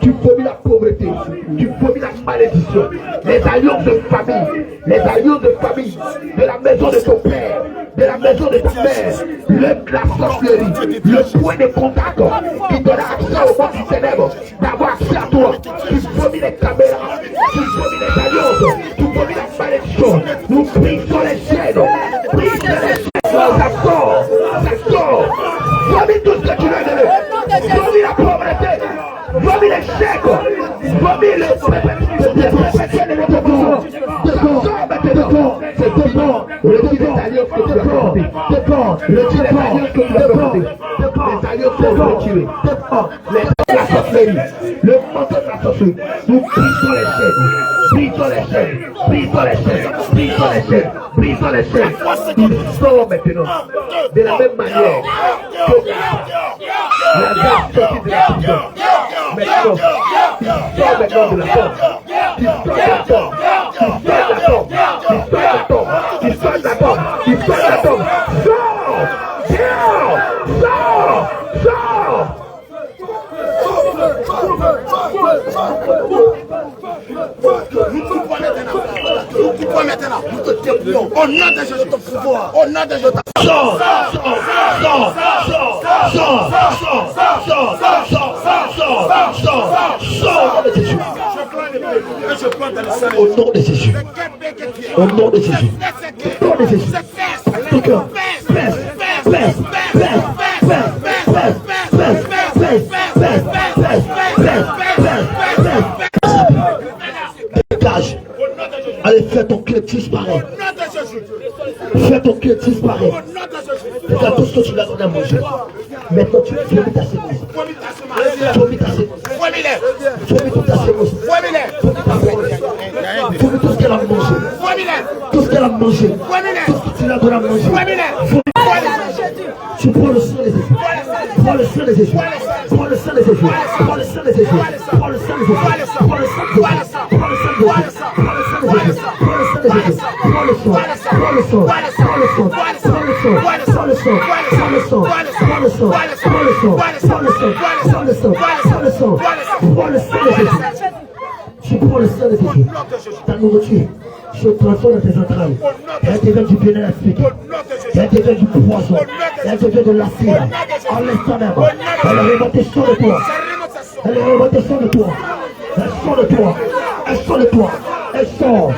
Tu vomis la pauvreté, tu vomis la malédiction, les alliances de famille, de la maison de ton père, de la maison de ta mère, la sorcellerie, le point de contact qui donnera accès au monde du ténèbre, d'avoir accès à toi. Tu vomis les caméras, tu vomis les alliances, tu vomis la malédiction. Nous brisons les chaînes, ça sort, vomis tout ce que tu veux donner, vomis la pauvreté, vomis l'échec, vomis le manteau de la sorcellerie. Nous brisons les chaînes, brisons les chaînes. Il sort maintenant de la même manière que la garde sortie de la prison. Maintenant, il sort maintenant de la porte. Il sort de la porte. Il sort de la porte. Nous coupons maintenant. Nous te déplions. Au nom de Jésus, ton pouvoir. Au nom de Jésus. Sors. Au nom de Jésus. Au nom de Jésus. Dégage. Allez, fais ton clé disparaître. Fais ton clé disparaître. Regarde tout ce que tu l'as donné à manger. Maintenant, tu vomis ta sémence. Vomis ta sémence. Vomis toute ta sémence. Vomis tout ce qu'elle a mangé. Tout ce qu'elle a mangé. Tout ce que tu l'as donné à manger. Tu prends le sang des Jésus. Prends le sang des Jésus. Prends le sang des Jésus. Prends le sang des Jésus. Prends le sang des Jésus. Prends le sang des Jésus. Prends le sang des Jésus. Prends le sang des Jésus. Prends le sang des Jésus. Prends le sang. Prends le sang. Prends le sang. Prends le sang. Prends le sang. Prends le sang. Prends le sang. Prends le sang. Prends le sang. Prends le sang. Prends le sang. Prends le sang de Jésus. Tu prends le sang de Jésus. Ta nourriture se transforme dans tes entrailles. Elle devient du bien élastique. Elle devient du poison. Elle devient de l'acide. En l'instant même, elle est remontée sur de toi. Elle est remontée sur de toi. Elle sort de toi. Elle sort de toi. Elle sort.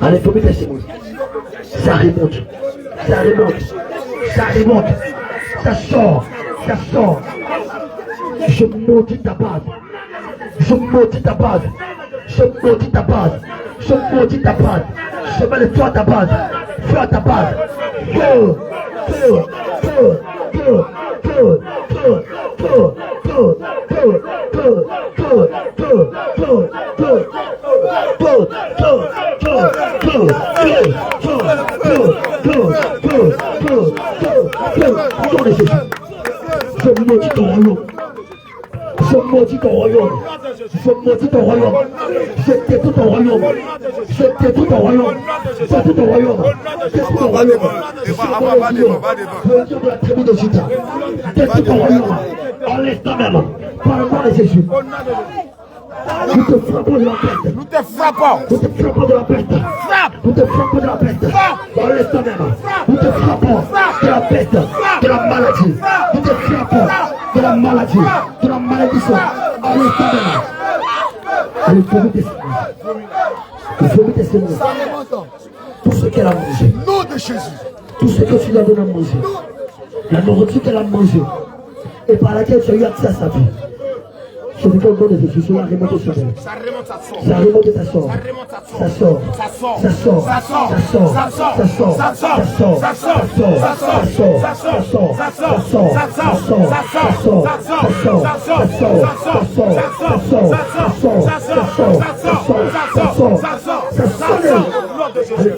Allez, faut mettre ces mots. Ça remonte. Ça sort. Je maudis ta base. Je mets le feu à ta base. Feu à ta base. Feu. Je maudis ton royaume. Je maudis ton royaume. Je détruis ton royaume. Je détruis ton royaume. Je détruis ton royaume. Détruis ton royaume. Le Dieu de la tribu de Juda. Détruis ton royaume. En l'instant même. Par le nom de Jésus. Nous te frappons de la peste. Nous te frappons. Nous te frappons de la peste. Nous te frappons de la peste. Dans l'instant même. Nous te frappons de la peste. De la maladie. Nous te frappons de la maladie. De la malédiction. Dans l'instant même. Allez, vomis tes semences. Vomis tes semences. Tout ce qu'elle a mangé. Nom de Jésus. Tout ce que tu lui as donné à manger. La nourriture qu'elle a mangée. Et par laquelle tu as eu accès à sa vie. Je dis au nom de Jésus, cela remonte sur elle. Ça remonte, ça sort. Ça remonte et ça sort. Ça remonte, ça Ça sort. Ça sort. Ça sort. Ça sort. Ça sort. Ça sort. Ça sort. Ça sort. Ça sort. Ça sort. Ça sort. Ça sort. Ça sort. Ça Ça sort. sort. Ça Ça sort. sort. Ça Ça sort. sort. Ça Ça sort. sort. Ça Ça sort. sort. Ça Ça sort. sort. Ça Ça sort. sort. Ça Ça sort. sort. Ça Ça sort. sort. Ça Ça sort. sort. Ça Ça sort. sort. Ça sort. Ça Ça sort. sort. Au nom de Jésus. Allez,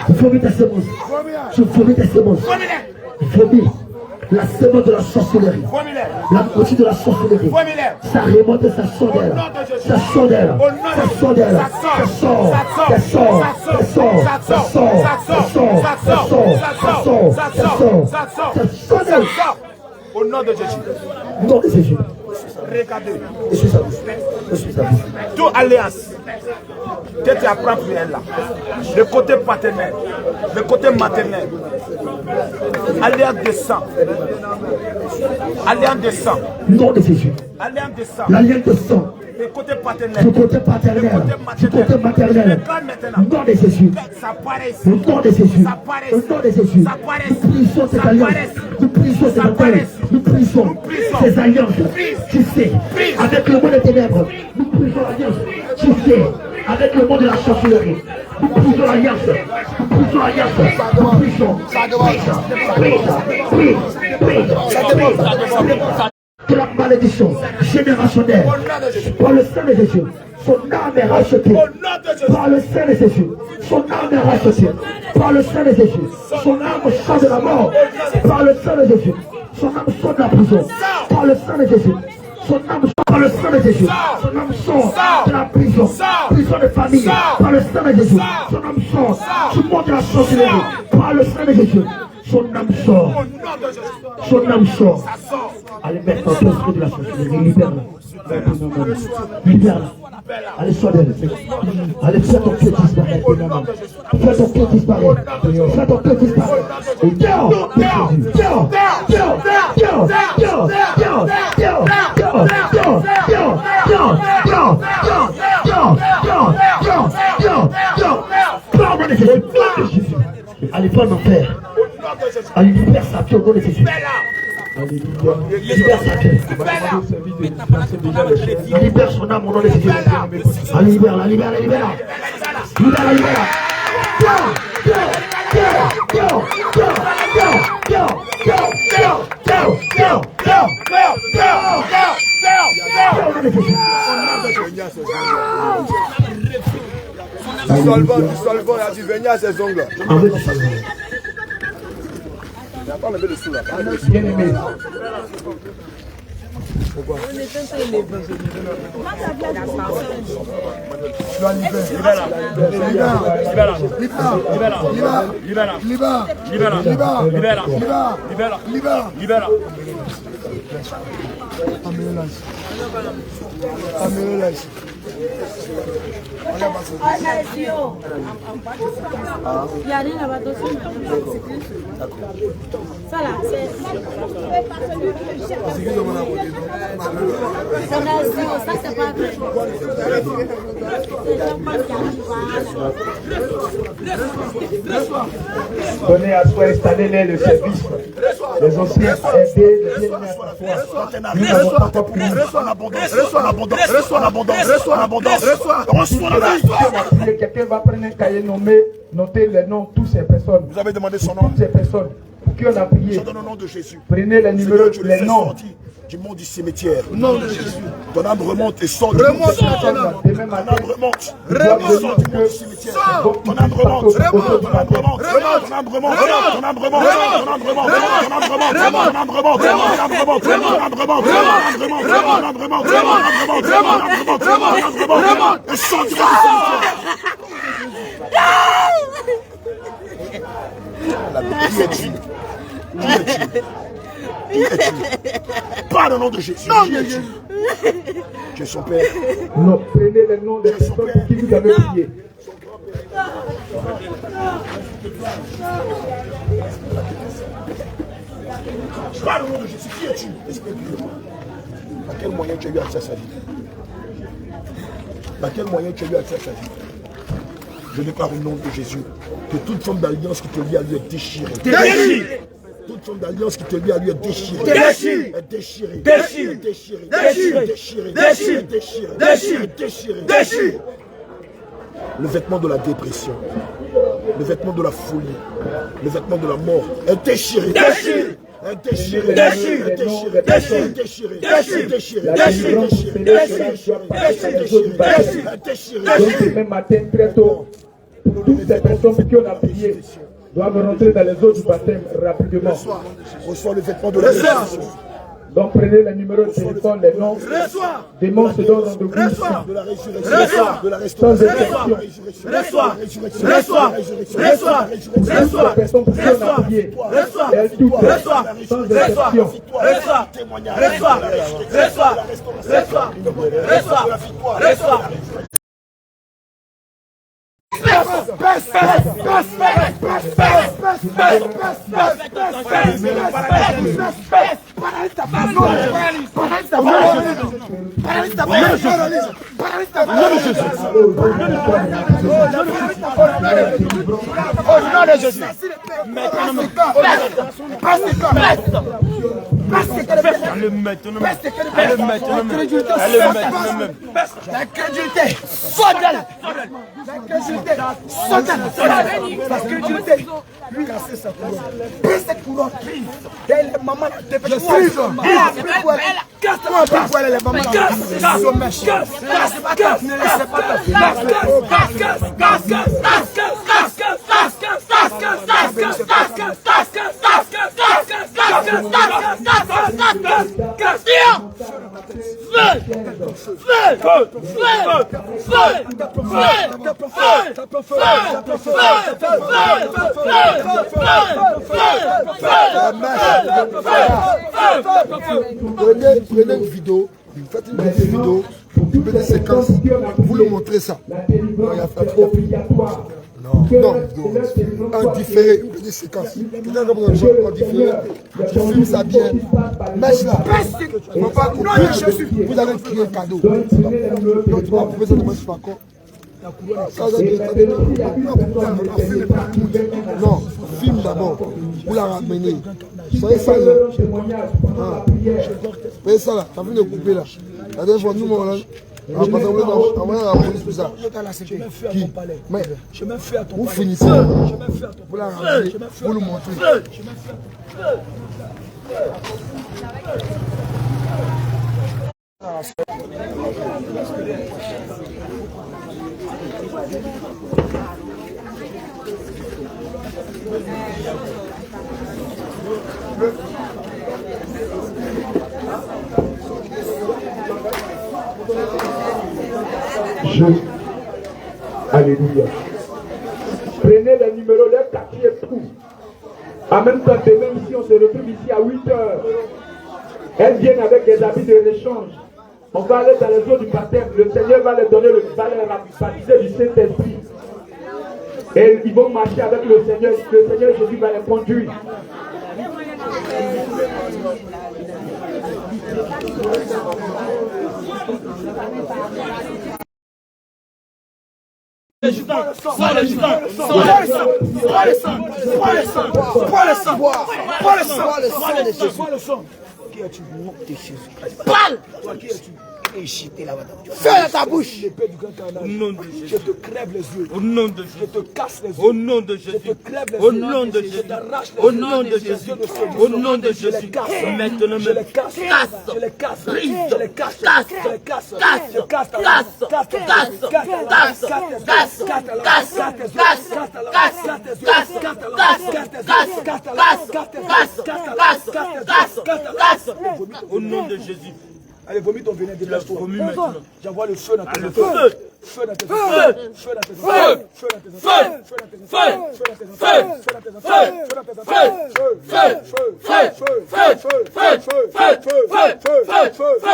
vomis ta semence. Vomis ta semence. Je vomis ta semence. Vomis la semence de la sorcellerie. La moitié de la sorcellerie. Ça remonte, ça sort d'elle. Ça sort d'elle. Ça sort d'elle. Ça sort. Ça sort. Ça sort. Ça sort. Ça sort. Ça sort. Ça sort. Ça sort. Ça sort d'elle. Au nom de Jésus. Au nom de Jésus. Regardez. Je suis sa bouche. Je suis sa bouche. Toute alliance que tu apprends pour elle là, le côté paternel, le côté maternel, alliance de sang, alliance de sang, Nom de Jésus. alliance de sang, L'alliance de sang. le côté paternel, Du côté paternel. Du côté maternel. Nom de Jésus. ça paraît Au ici, nom de Jésus. ça paraît Au nom de Jésus. ça paraît Nous brisons ces ça alliances. paraît Nous brisons ces alliances. Nous brisons ces alliances. Tu sais, avec le monde des ténèbres. Nous brisons l'alliance. Tu sais, avec le monde de la sorcellerie. Nous brisons l'alliance. Nous brisons l'alliance. Nous brisons. De la malédiction générationnelle. Par le sang de Jésus. Son âme est rachetée. Par le sang de Jésus. Son âme est rachetée. Par le sang de Jésus. Son âme sort de la mort. Par le sang de Jésus. Son âme sort de la prison. Par le sang de Jésus. Son âme sort par le sang de Jésus. Son âme sort de la prison. Prison de famille. Par le sang de Jésus. Son âme sort du monde de la sorcellerie. Par le sang de Jésus. Son âme sort. Son âme sort. Allez, maintenant, tout esprit de la sorcellerie, libère-la. Libère-la. Allez, sors d'elle. Allez, fais ton pied disparaître. Fais ton pied disparaître. Fais ton pied disparaître. Dehors, dehors, dehors, dehors, dehors, dehors, dehors, dehors, dehors, dehors, dehors, dehors, dehors, dehors, dehors, dehors, dehors, dehors, dehors, de Jésus. Allez, va en enfer. Allez, libère sa pied au nom de Jésus. Libère sa pied. Libère son âme au nom de Jésus. Allez, libère-la, libère-la, libère-la. Libère-la, libère-la. Du solvant, il a dit venir à ses ongles. Il n'a pas enlevé le sou là. Bien aimé. Pourquoi? Il y a rien là-bas dessus. Ça là, c'est. Ça c'est pas vrai. Donnez à soi, installez-les le service. Les anciens aider, les nous n'avons pas encore pris. Reçois en abondance, reçois en abondance, reçois en abondance, reçois en abondance, reçois en abondance. Quelqu'un va prendre un cahier nommé, noter les noms de toutes ces personnes. Vous avez demandé son nom. Toutes ces personnes pour qui on a prié. Je donne au nom de Jésus. Prenez les numéros, les noms. Du monde du cimetière. Au nom de Jésus. Ton âme remonte et sort du monde du cimetière. Ton âme remonte. Remonte du monde du cimetière. Ton âme remonte. Ton âme remonte. Ton âme remonte. Ton âme remonte. Ton âme remonte. Ton âme remonte. Ton âme remonte. Ton âme remonte. Ton âme remonte. Ton âme remonte. Ton âme remonte. Ton âme remonte. Ton âme remonte. Et sort du cimetière. Qui es-tu? Qui es-tu? Qui es-tu? Pas le nom de Jésus. Qui es-tu? Tu es son père. Non, prenez les noms des personnes pour qui vous avez prié. Pas le nom de Jésus. Qui es-tu? Explique-le. À quel moyen tu as eu accès à sa vie? À quel moyen tu as eu accès à sa vie? Je déclare au nom de Jésus que toute forme d'alliance qui te lie à lui est déchirée. Toute forme d'alliance qui te lie à lui est déchirée. Déchire. Est déchirée. Déchire. Est déchirée. Déchire. Déchirée. Déchire. Déchirée. Déchire. Déchirée. Déchire. Le vêtement de la dépression, le vêtement de la folie, le vêtement de la mort est déchiré. Déchire. Déchiré. Déchire. Déchiré. Déchire. Déchiré. Déchire. Déchiré. Déchire. Déchiré. Donc demain matin, très tôt, toutes ces personnes qui ont appuyé doivent rentrer dans les eaux du baptême rapidement. Reçois le vêtement de la dépression. Donc prenez les numéros de téléphone, les noms, démons se donnent rendez-vous ici. De la résurrection, de la Sans restauration, exception. Les personnes qui ont appuyé, elles toutes, sans exception. Lui, il a fait sa couronne. Prise cette couronne. Elle est maman. Elle a pris pour elle. Casse-toi un peu pour elle, les mamans. Prenez une vidéo, faites une vidéo, vous faites des séquences, vous le montrez ça. Non, il y a trop. Non, en différé, des séquences. En différé, tu filmes ça bien. Mèche là, vous allez crier un cadeau. Donc tu vas prouver ça demain sur encore. Non, filme d'abord, vous la ramenez. Soyez ça là. Voyez ça là, t'as vu de couper là. La dernière fois, nous, on a envoyé la police pour ça. Qui? Mais vous finissez, vous la ramenez, vous le montrez. Alléluia. Prenez les numéros, les quartiers, tout. En même temps, demain ici, on se retrouve ici à 8 heures. Elles viennent avec des habits de l'échange. On va aller dans les eaux du baptême. Le Seigneur va leur donner va les baptiser du Saint-Esprit. Et ils vont marcher avec le Seigneur. Le Seigneur Jésus va les conduire. Qui es-tu? Nom de Jésus. Parle! Toi qui es-tu? Échité là-bas. Ferme ta bouche! L'épée du grand carnage. Au nom de Jésus. Je te crève les yeux. Au nom de Jésus. Je te casse les yeux. Au nom de Jésus. Je te crève les yeux. Au nom de Jésus. Je t'arrache les yeux. Au nom de Jésus. Au nom de Jésus. Maintenant, je les casse. Je les casse. Je les casse. Je les casse. Je casse. Au nom de Jésus. Allez, vomis ton venin, dépêche-toi. Vomis maintenant. J'envoie le feu dans tes feu. Feu dans tes feu. Feu dans tes feu. Feu dans tes feu. Feu dans tes feu. Feu dans tes feu. Feu dans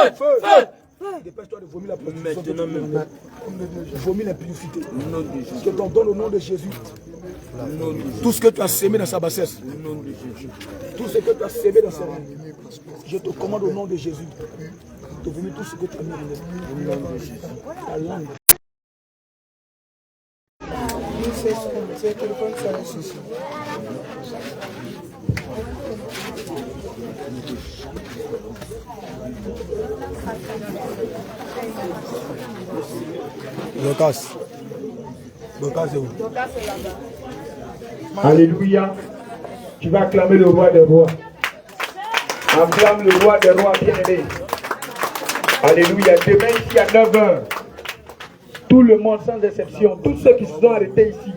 tes feu. Feu. Dépêche-toi de vomir la prostitution. Maintenant. Vomis l'impudicité. Je te donne au nom de Jésus. Tout ce que tu as sémé dans sa bassesse. Tout ce que tu as sémé dans sa main. Je te commande au nom de Jésus. De vomir tout ce que tu as mis au nom de Jésus. Ta langue. Lucas. Lucas est où? Alléluia. Tu vas acclamer le roi des rois. Acclame le roi des rois bien-aimé. Alléluia. Demain ici à 9h, tout le monde sans exception, tous ceux qui se sont arrêtés ici,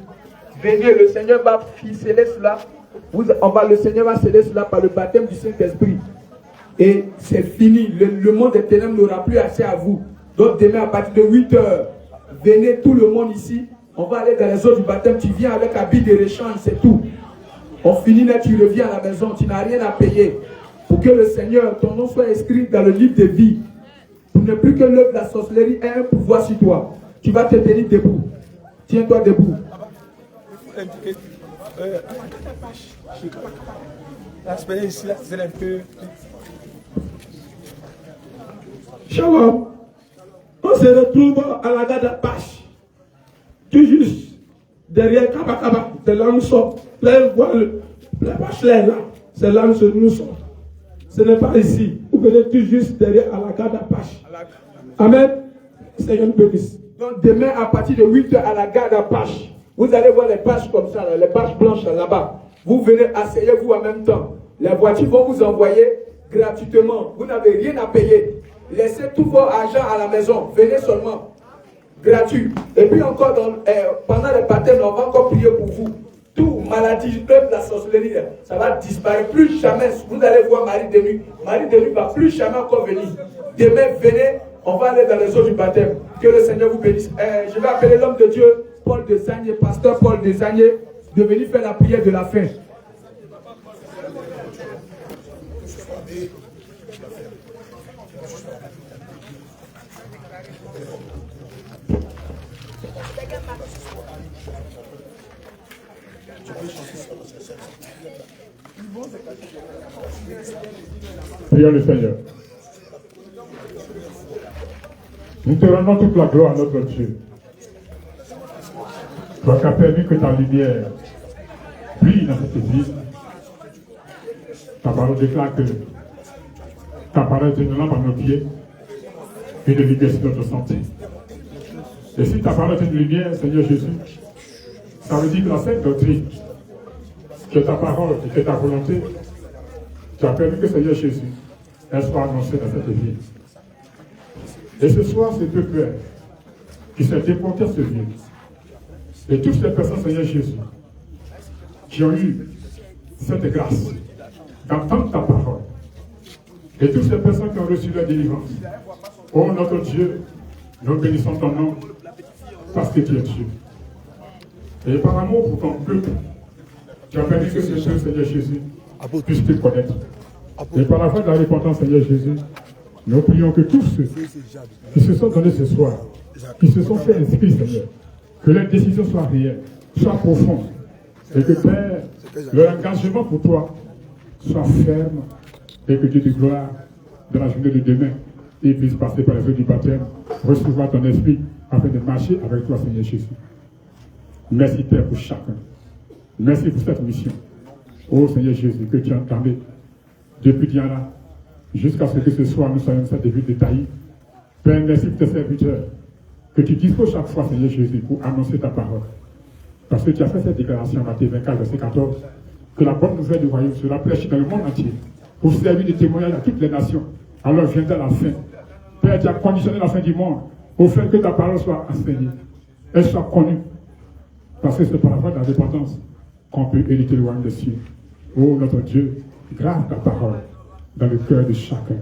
venez, le Seigneur va ficeler cela. Le Seigneur va sceller cela par le baptême du Saint-Esprit. Et c'est fini. Le monde des ténèbres n'aura plus accès à vous. Donc demain à partir de 8h, venez tout le monde ici. On va aller dans les eaux du baptême. Tu viens avec habit de rechange, c'est tout. On finit là, tu reviens à la maison. Tu n'as rien à payer. Pour que le Seigneur, ton nom soit inscrit dans le livre de vie. Pour ne plus que l'œuvre de la sorcellerie ait un pouvoir sur toi. Tu vas te tenir debout. Tiens-toi debout. L'expérience là, c'est un peu. Shalom. On se retrouve à la gare d'Apache. Tout juste derrière Kabakaba. C'est là où nous sommes. Là, on voit la vache là. C'est là où nous sommes. Ce n'est pas ici. Vous venez tout juste derrière à la gare d'Apache. Amen. Seigneur nous bénisse. Donc demain à partir de 8h à la gare d'Apache, vous allez voir les bâches comme ça, là, les bâches blanches là-bas. Vous venez, asseyez-vous en même temps. Les voitures vont vous envoyer gratuitement. Vous n'avez rien à payer. Laissez tout vos argent à la maison. Venez seulement. Gratuit. Et puis encore, pendant les baptêmes, on va encore prier pour vous. Tout maladie, œuvre de la sorcellerie, ça va disparaître. Plus jamais, vous allez voir Marie de nuit. Marie de nuit ne va plus jamais encore venir. Demain, venez, on va aller dans les eaux du baptême. Que le Seigneur vous bénisse. Je vais appeler l'homme de Dieu, Paul de Zagné, pasteur Paul de Zagné, de venir faire la prière de la fin. Prions le Seigneur. Nous te rendons toute la gloire à notre Dieu. Toi qui as permis que ta lumière brille dans cette église. Ta parole déclare que ta parole est une lampe à nos pieds et une lumière sur notre santé. Et si ta parole est une lumière, Seigneur Jésus, ça veut dire que la sainte doctrine, que ta parole et que ta volonté, tu as permis que Seigneur Jésus, elle soit annoncée dans cette église. Et ce soir, c'est peu peur qui s'est déporté à ce lieu. Et toutes ces personnes, Seigneur Jésus, qui ont eu cette grâce d'entendre ta parole. Et toutes ces personnes qui ont reçu la délivrance. Oh notre Dieu, nous bénissons ton nom parce que tu es Dieu. Et par amour pour ton peuple, tu as permis que ce Dieu, Seigneur Jésus, puisse te connaître. Et par la foi de la repentance, Seigneur Jésus, nous prions que tous ceux qui se sont donnés ce soir, qui se sont fait inscrits, Seigneur, que leurs décisions soient réelles, soient profondes, et que Père, leur engagement pour toi soit ferme, et que Dieu de gloire, dans la journée de demain, il puisse passer par les eaux du baptême, recevoir ton esprit, afin de marcher avec toi, Seigneur Jésus. Merci Père pour chacun. Merci pour cette mission. Oh Seigneur Jésus, que tu as entamé depuis Diana, jusqu'à ce que ce soir nous soyons cette ville de Taï. Père, merci pour tes serviteurs, que tu disposes chaque fois, Seigneur Jésus, pour annoncer ta parole. Parce que tu as fait cette déclaration en Matthieu 24, verset 14, que la bonne nouvelle du royaume sera prêchée dans le monde entier, pour servir de témoignage à toutes les nations. Alors viendra la fin. Père, tu as conditionné la fin du monde au fait que ta parole soit enseignée, elle soit connue. Parce que c'est par la voie de la repentance qu'on peut hériter le royaume des cieux. Oh notre Dieu, grave ta parole dans le cœur de chacun.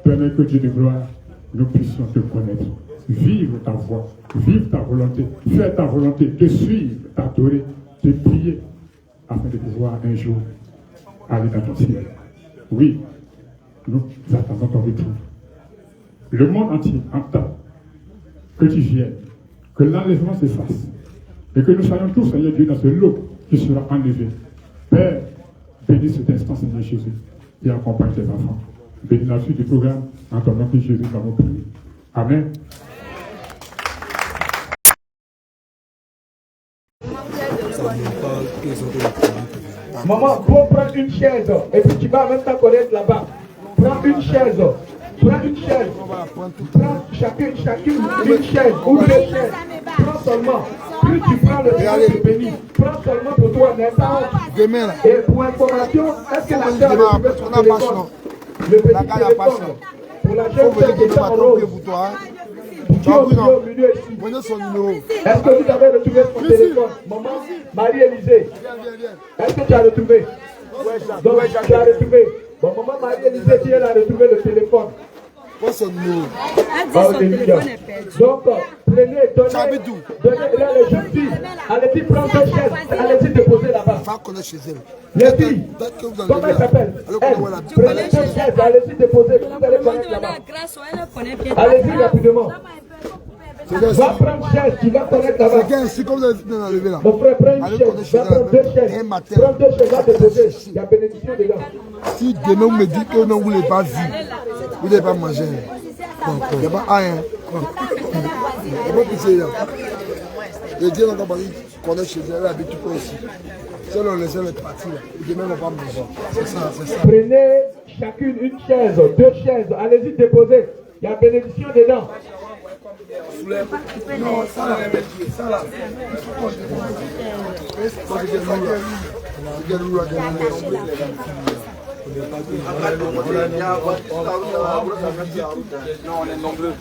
Permets que Dieu de gloire, nous puissions te connaître. Vivre ta voix, vivre ta volonté, faire ta volonté, te suivre, t'adorer, te prier, afin de pouvoir un jour aller dans ton ciel. Oui, nous attendons ton retour. Le monde entier entend que tu viennes, que l'enlèvement se fasse, et que nous soyons tous, Seigneur Dieu, dans ce lot qui sera enlevé. Père, bénis cet instant, Seigneur Jésus, et accompagne tes enfants. Bénis la suite du programme, en ton nom, Jésus, nous avons prié. Amen. Ça ne pas qu'ils ont Maman, prends une chaise et puis tu vas en même temps connaître là-bas. Prends une chaise. Prends une chaise. Prends chacune une chaise ou deux chaises. Prends seulement. Plus tu prends le de béni, prends seulement pour toi, n'est-ce pas? Demain, là. Et pour information, est-ce que la soeur a retrouvé son téléphone? Le petit téléphone. Pour la jeune fille qui est en rose. Qui est au milieu ici. Prenez son numéro. Est-ce que vous avez retrouvé son téléphone? Maman, Marie-Élisée. Est-ce que tu as retrouvé? Donc, tu as retrouvé. Bon, maman Marie-Élisée, tu as retrouvé le téléphone. Prends son numéro. Donc, prenez, donnez, là, les jeunes filles, allez-y prendre deux chaises, allez-y déposer là-bas. Va connaître chez elle. Les filles, comment elle s'appelle? Prenez deux chaises, allez-y déposer, vous allez connaître là-bas. Allez-y rapidement. Va prendre une chaise, tu vas connaître là-bas. C'est comme vous avez levé là. Mon frère, prends une chaise, va prendre deux chaises. Prends deux chaises, va déposer. Il y a bénédiction dedans. Si demain vous me dites que non, vous ne l'avez pas vu, vous n'avez pas mangé. Il n'y a pas rien. Il n'y a pas pitié là. Le Dieu n'a pas parlé qu'on est chez elle, elle habite tout près ici. Si on laisse elle partir, demain on ne va pas manger. C'est ça, c'est ça. Prenez chacune une chaise, deux chaises, allez-y déposer. Il y a bénédiction dedans. Non, ça là, ça là. Non, on est nombreux.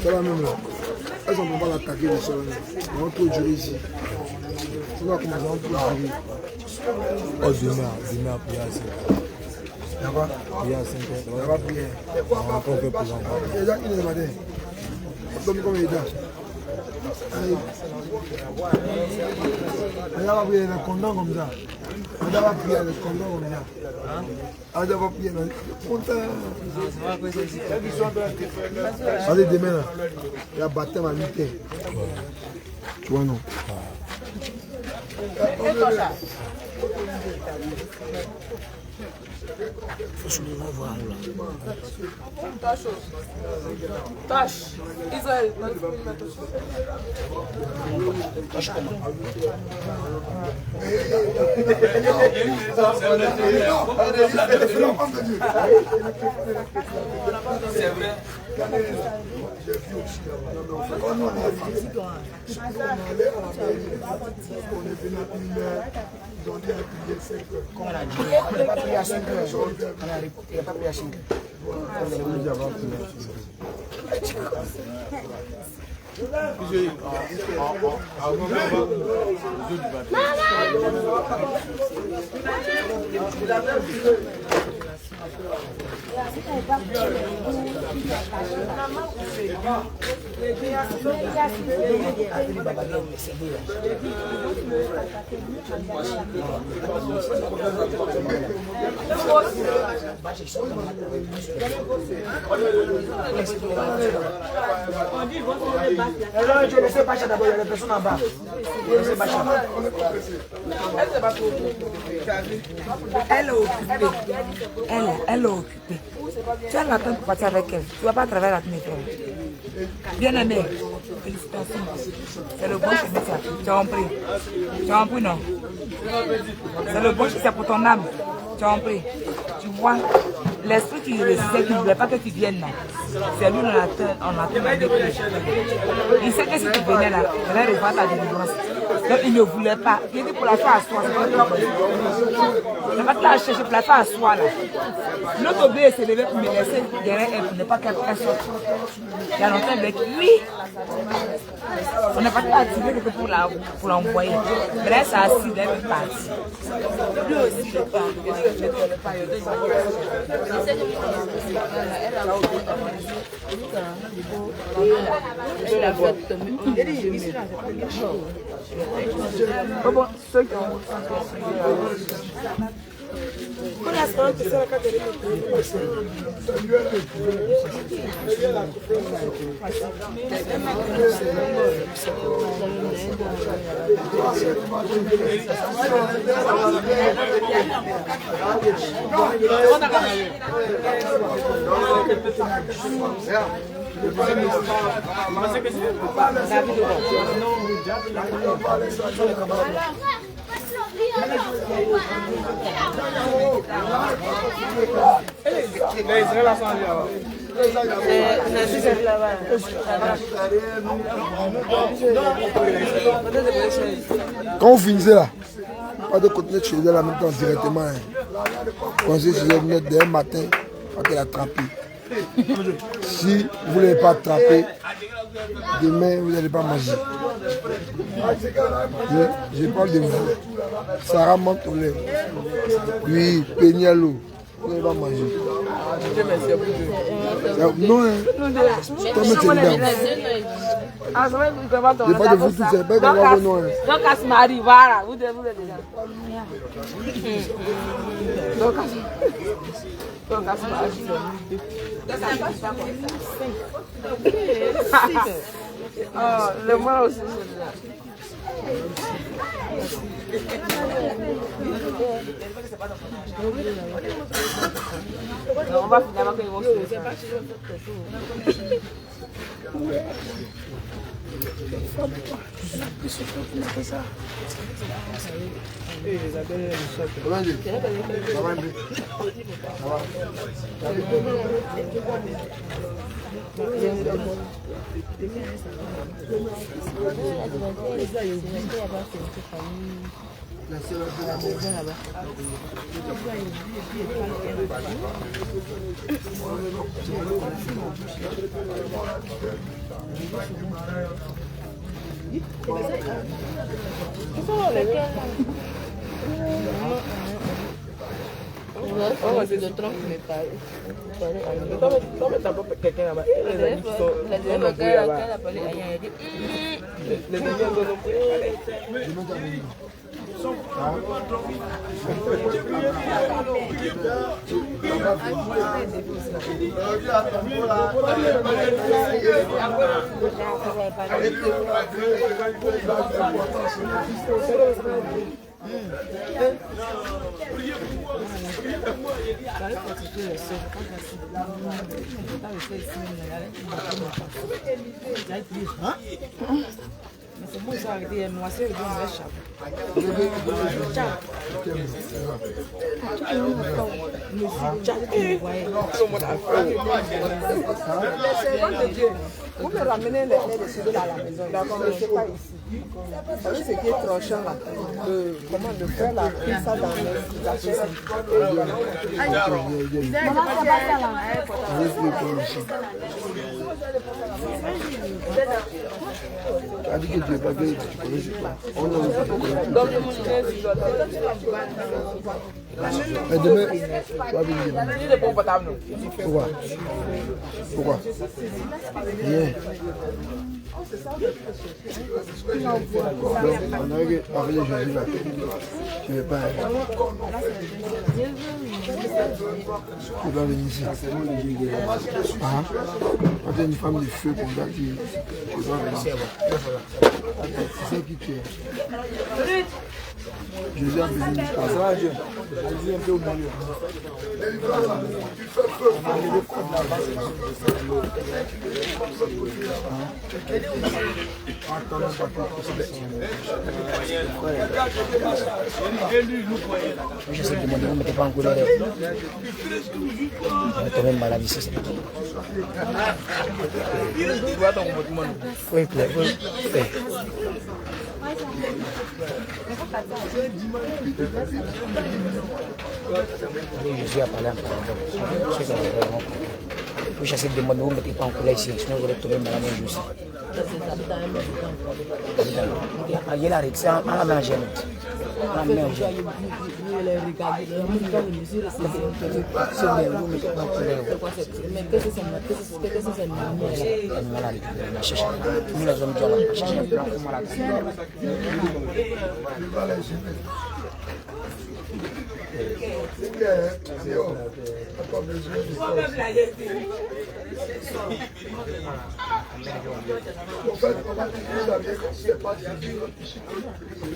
C'est la même là. Elles ne vont pas l'attaquer le sol. On va tout durer ici. Sinon, comment on va tout durer? Oh, demain, prier à 5 heures. D'accord? Prier à 5 heures. On va prier. On va encore faire plus encore. Il est là, il est là. Donc, comment il est là? On va prier le condom comme ça. On va prier le condom comme ça. On va prier le condom. Allez, demain, là, il y a baptême à 8 heures. Tu vois, non? Faut souvent voir là. Tâche. Israël. Tâche comment? C'est vrai. Il n'a pas pris à 5 heures. Il n'a pas pris à 5 heures. Je ne sais pas d'abord, il y a des personnes en bas. Je ne sais pas. Elle est occupée. Elle est occupée. Tu as l'attente pour partir avec elle. Tu ne vas pas travailler avec mes frères. Bien aimé. Félicitations. C'est le bon chemin, ça. Tu as compris. Tu as compris, non? C'est le bon chemin, c'est pour ton âme. Tu as compris. Tu vois, l'esprit qui résidait, qui ne voulait pas que tu viennes là. C'est lui, on a tout. Il sait que si tu venais là, il allait revoir ta délivrance. Donc il ne voulait pas. Il dit pour la faire à soi. Il va te la chercher pour la faire à soi là. L'autre obé s'est levé pour me laisser derrière elle pour ne pas qu'elle sorte. Il y a longtemps avec lui. On n'a pas attiré quelque pour l'envoyer. Mais là, ça a assis, elle est partie. Lui aussi, il est pas. Bon, ceux qui ont... Quand vous finissez là, pas de continuer chez elle en même temps directement. Quand c'est chez elle dès matin, quand elle a attrapé. Si vous ne l'avez pas attrapé, demain vous n'allez pas manger. Je parle de vous. Sarah Montolé. Oui, Peñalo. Vous n'allez pas manger. Non, hein. Toi, mais c'est bien. Je parle de vous tous, c'est pas de vos noms. Donc, à ce mari, voilà, vous devez déjà. Donc, à ce mari. Oh, le moi aussi, on va finalement que ils vont se c'est bon, ça arrêté, moi c'est le bon méchant. Vous me ramenez les décideurs à la maison, d'accord, mais c'est pas ici. Vous savez ce qui est tranchant là, comment de faire la pizza dans la cuisine. Tu as dit que tu n'es pas gay, tu connais pas. On a mais demain, tu vas venir demain. Pourquoi? Pourquoi? Bien. On a vu avec les Jésus là. Tu ne veux pas. Tu vas venir ici. Ah, quand tu es une femme de feu comme ça, tu dois venir. C'est ça qui tu es. Jésus a besoin de toi. Ça va, Dieu. Jésus est un peu au milieu. Je sais que mon ne mettez pas en couleur. On est quand même malade ici. Oui, Jésus a parlé en parabole. Vous chassez des mots, ne vous mettez pas en colère ici, sinon vous allez tomber malade un jour ici. Il y a la règle, c'est à la ménagère. La ménagère. Nous les hommes doivent chercher un plan pour malade. C'est clair, hein? C'est haut. Pas besoin de ça. En fait, on va dire que vous avez c'est pas dit, je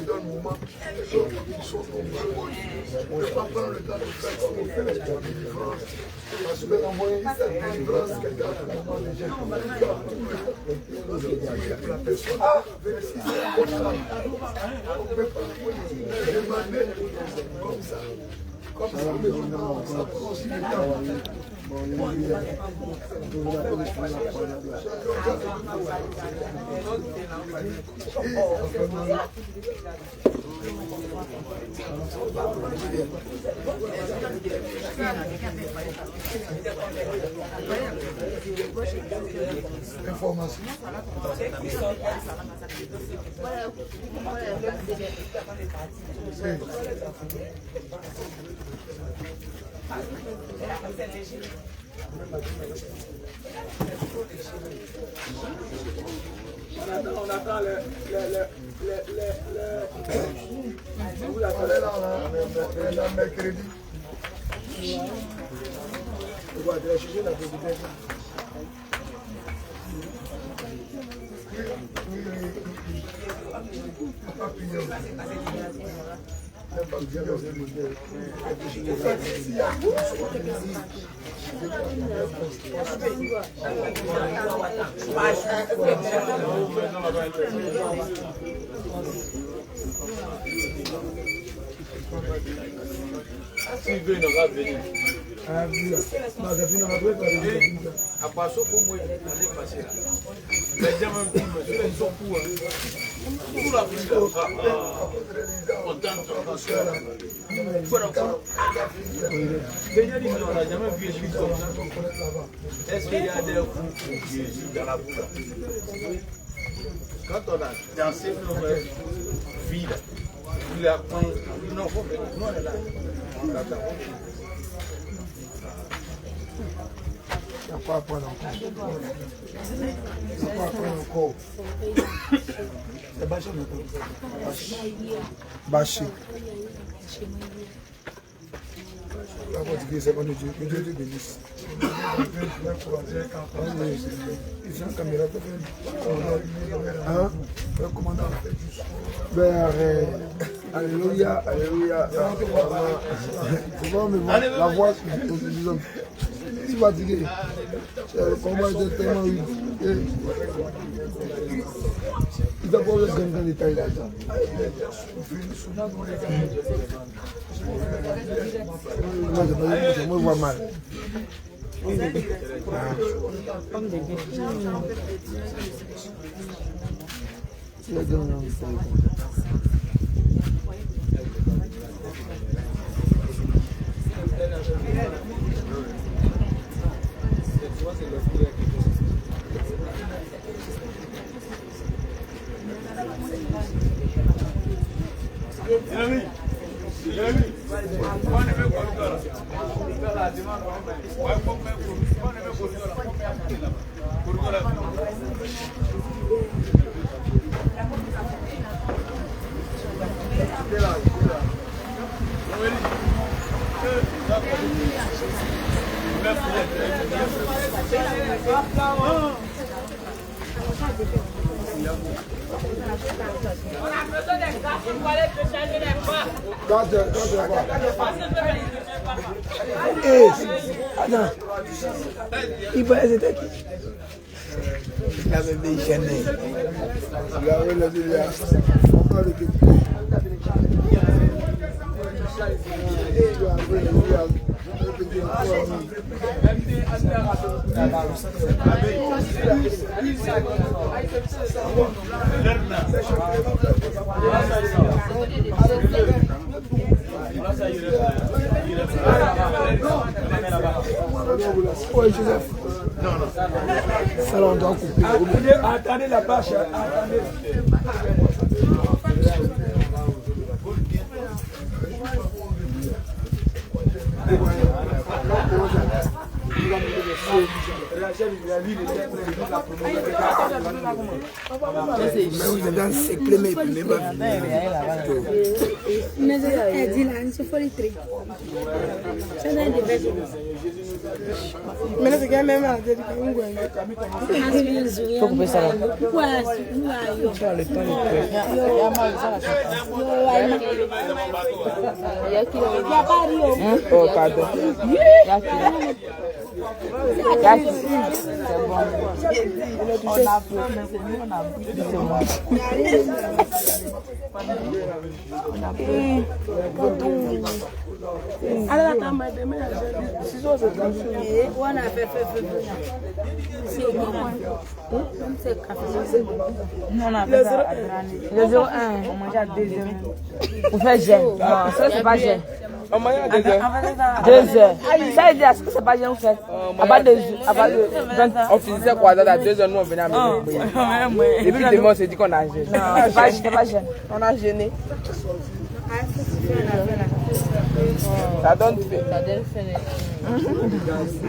donne le moment. Les gens qui sont nombreux, on ne peut pas prendre le temps de faire comme on fait les délivrances. Parce que d'envoyer cette délivrance, quelqu'un qui demande des gens comme la personne. Ah, merci, c'est comme ça. On ne peut pas demander comme ça. Comme ça, ça prend aussi le temps. Information. On attend le vous attendez là, mercredi. On va aller chercher la présidence. S'il veut, il aura venu. Ah oui, à part ça, pour moi, il est passé là. Les gens même disent, mais ils sont fous. Tout la vie, on tente on n'a jamais vu Jésus comme ça. Est-ce qu'il y a des fous pour Jésus dans la boue? Quand on a dansé pour notre vie, il a pris. Non, on est là. On attend. Il n'y a pas à prendre encore. Il n'y a pas à prendre encore. C'est bâché maintenant. Bâché. La portugais, c'est bon de Dieu. Que Dieu te bénisse. Ils sont en caméra. Hein? Le commandant. Alléluia, alléluia. Tu vois, mais la voix, je suis fatigué. Le combat était tellement vite. Il va pas le gagner dans les détails là. Je me vois mal. Il va être qui? Il avait déchaîné. Il avait le délire. On va le découvrir. Oui, Joseph. Non, non. Ça, on doit couper. Attendez la bâche. Attendez. vous êtes dans ce clément, Faut couper ça là. Oh, pardon. Le 01, on mange à 2 heures. Vous faites gel. Non, ça c'est pas gel. On mange à 2 heures. 2 heures. Ça veut dire, est-ce que c'est pas gel, vous faites? À part de 20 ans. On finissait quoi à 2 heures, nous on venait à manger. Et puis demain on s'est dit qu'on a gêné. Non, c'est pas gel. On a gêné. Ça donne fait. Ça donne fait. Oui,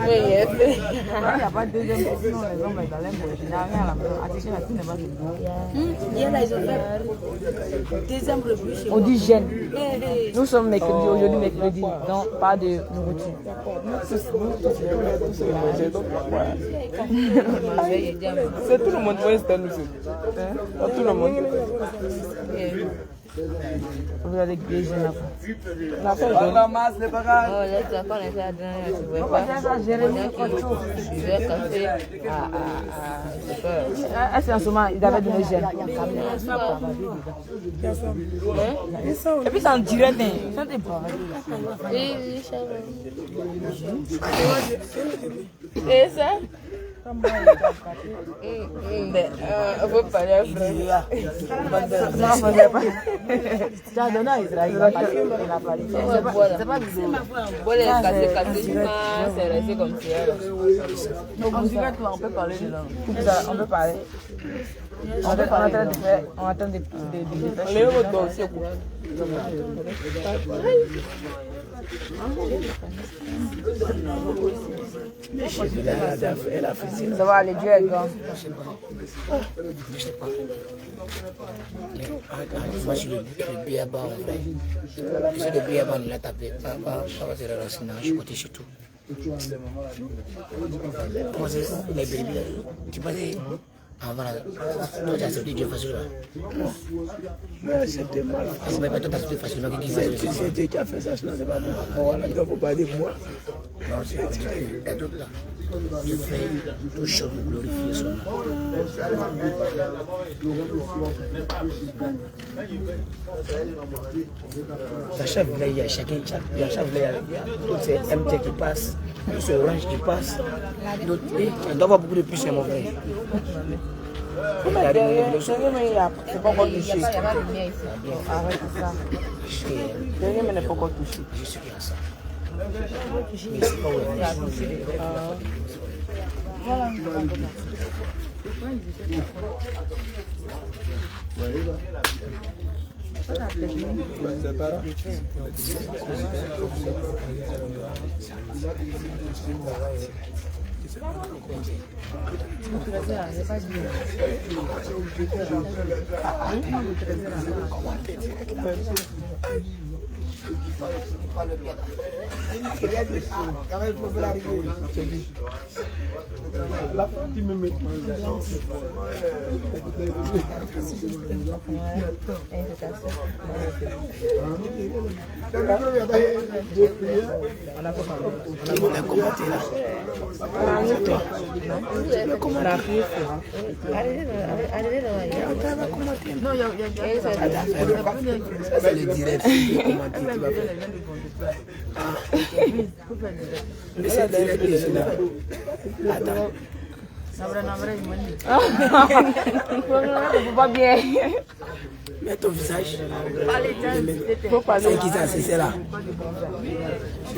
il n'y a pas de deuxième sinon les hommes dans les mots. Il n'y a rien à la maison. Attention, la tout n'est pas deuxième repas. On dit gêne. Nous sommes mercredi, aujourd'hui mercredi. Donc, pas de nourriture. C'est tout le monde qui est nous. Tout le monde. Vous avez des jeunes là. La masse, c'est pas grave. Oh, là, tu vas pas laisser la dernière. Tu vois pas. Je vais casser. Est-ce qu'en ce moment, il avait donné gel? Et puis, c'est en direct. Ça te parle. Oui, ça va. Et ça? On peut parler à frère. Non, on ne pas. Tu as donné à Israël. Il a parlé. C'est pas bizarre. Pour les casser, c'est resté comme ça. Donc, on peut parler de langue. On peut parler. On est en train de faire. On est en train de faire. Les autres aussi. Ça va aller, Dieu est grand. Je sais pas. Moi, je suis le biaba en vrai. Je suis le biaba, on l'a tapé. Pas de relation, je suis côté chez tout. Comment c'est les bébés? Tu peux dire. Ah voilà, toi tu as accepté Dieu facilement. Mais c'était mal. C'est pas toi tu as accepté facilement qui C'est Dieu qui a fait ça, sinon c'est pas moi. Voilà, il ne faut pas dire moi. Non, c'est la toute là. Dieu fait tout chose pour glorifier son nom. Chaque village, il y a chacun, chaque village, il y a c'est MT qui passe, c'est Orange qui passe. D'autres, on doit avoir beaucoup de puissance, mon frère. C'est pas encore touché. Arrête ça. Derrière, mais n'est pas encore touché. Je suis bien ça. Mais c'est pas vrai. Voilà. La femme qui me met c'est le direct. Mais c'est direct ici là. Attends. Pas bien. Mets ton visage. Faut pas C'est qui ça, c'est là.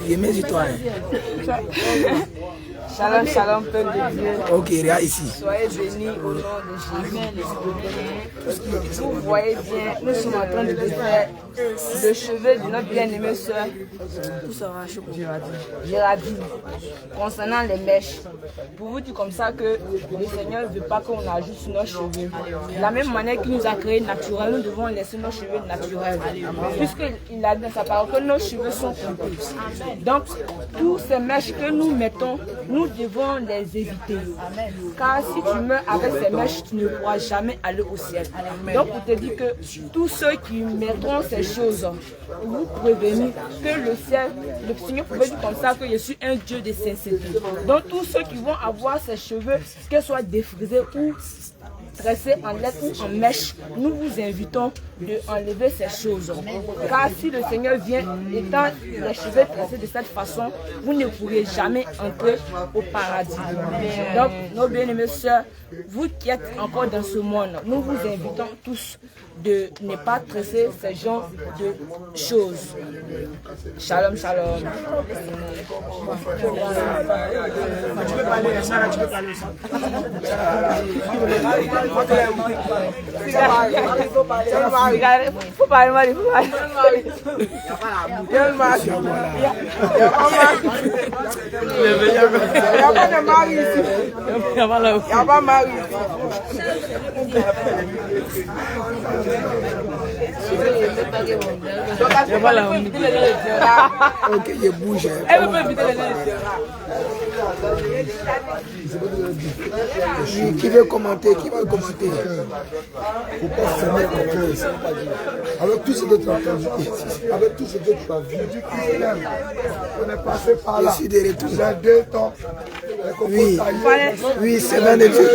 Je mets sur toi. Shalom, shalom, peuple de Dieu. Ok, regarde ici. Soyez bénis au nom de Jésus. Vous voyez bien, nous sommes en train de faire le cheveu de notre bien-aimée soeur. Tout sera chaud pour Géraldine. Concernant les mèches, pour vous dire comme ça que le Seigneur ne veut pas qu'on ajoute nos cheveux. De la même manière qu'il nous a créés naturels, nous devons laisser nos cheveux naturels. Puisqu'il a dit dans sa parole que nos cheveux sont coupés. Donc, tous ces mèches que nous mettons, nous devons les éviter. Car si tu meurs avec ces mèches, tu ne pourras jamais aller au ciel. Donc, pour te dire que tous ceux qui mettront ces choses, vous prévenir que le ciel, le Seigneur pouvait dire comme ça que je suis un Dieu de sincérité. Donc, tous ceux qui vont avoir ces cheveux, qu'ils soient défrisés ou tressés en lettres ou en mèches, nous vous invitons de enlever ces choses. Car si le Seigneur vient étant les cheveux tressés de cette façon, vous ne pourrez jamais entrer au paradis. Donc, nos bien-aimés sœurs, vous qui êtes encore dans ce monde, nous vous invitons tous de ne pas tresser ces genres de choses. Shalom, shalom. Faut parler mal, faut parler. Il n'y a pas de mari ici. Il n'y a pas de mari ici. Ok, je bouge. Elle veut pas éviter les Qui veut commenter? Qui va commenter? Faut pas fermer ton cœur. Avec tout ce que tu as entendu, avec tout ce que tu as vu, on est passé par là. Je suis de retour. J'ai 2 temps. Oui, c'est bien de Dieu.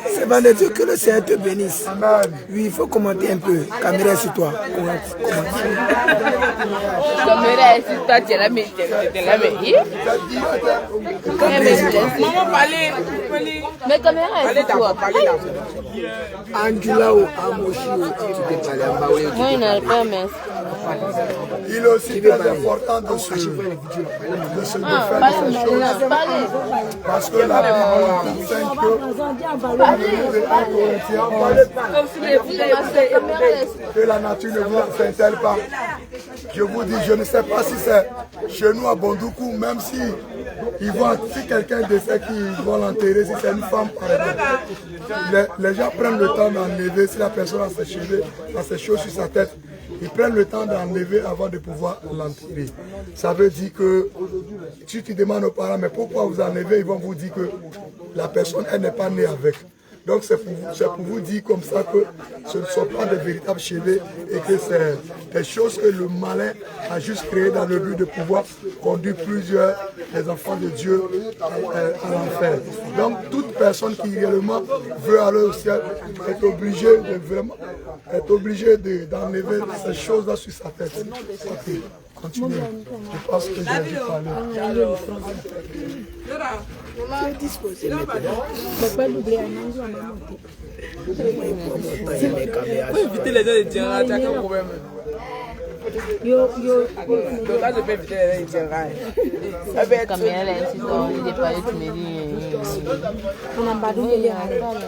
C'est bien de Dieu, que le Seigneur te bénisse. Amen. Oui, il faut commenter un peu. Caméra sur toi. Caméra sur toi, tu l'as mis. Maman parlait. Mais caméra est sur toi. Angela ou Amoshi, tu peux parler en bas. Moi, il n'a pas, mais... Il est aussi très important de se défaire de ces choses. Parce que la Bible enseigne que la nature ne vous enseigne-t-elle pas. Je vous dis, je ne sais pas si c'est chez nous à Bondoukou, même si quelqu'un décède qu'ils vont l'enterrer, si c'est une femme par exemple, les gens prennent le temps d'enlever, si la personne a ses cheveux, a ses choses sur sa tête, ils prennent le temps d'enlever avant de pouvoir l'enterrer. Ça veut dire que si tu demandes aux parents, mais pourquoi vous enlevez, ils vont vous dire que la personne, elle n'est pas née avec. Donc c'est pour vous dire comme ça que ce ne sont pas de véritables cheveux et que c'est des choses que le malin a juste créées dans le but de pouvoir conduire plusieurs des enfants de Dieu à l'enfer. Donc toute personne qui réellement veut aller au ciel est obligée d'enlever ces choses-là sur sa tête. Okay. Continuez. Je pense que j'ai dû parler. Tu es disposé maintenant. Pourquoi l'oublier à manger à maman? Faut éviter les gens de dire, tu as quel problème? Donc là, je peux éviter les gens de dire. Comme elle est ici, il est pas tu me dis. On a pas d'oublier à manger.